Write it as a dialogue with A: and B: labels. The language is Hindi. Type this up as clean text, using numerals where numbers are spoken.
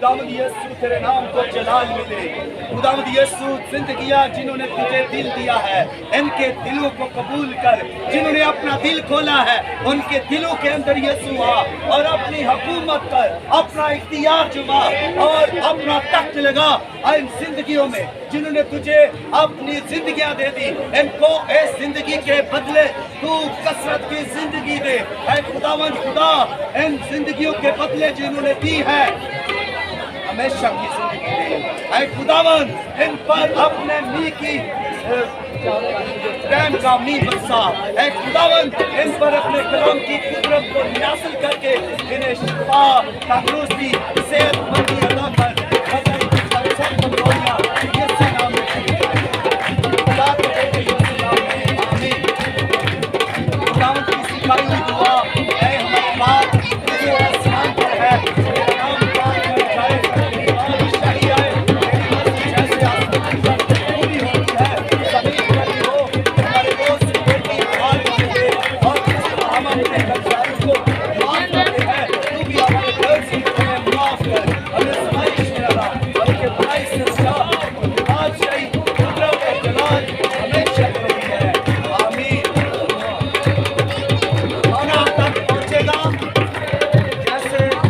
A: खुदावंद यीशु तेरे नाम को जलाल मिले। खुदावंद यीशु जिंदगियां जिन्होंने तुझे दिल दिया है, इनके दिलों को कबूल कर। जिन्होंने अपना दिल खोला है, उनके दिलों के अंदर यीशु आ और अपनी हुकूमत कर, अपना इख्तियार जुमा और अपना तख्त लगा इन जिंदगियों में। जिन्होंने तुझे अपनी जिंदगियां दे दी, इनको इस जिंदगी के बदले तू कसरत की जिंदगी दे। ऐ खुदावंद खुदा, इन जिंदगियों के बदले जिन्होंने दी है, हमेशा की जिंदगी दे। ऐ खुदावंद, इन पर अपने मी की रहम का मी बरसा। ऐ खुदावंद, इन पर अपने कलाम की कुदरत को नासिल करके इन्हें शिफा, तंदुरुस्ती, सेहतमंदी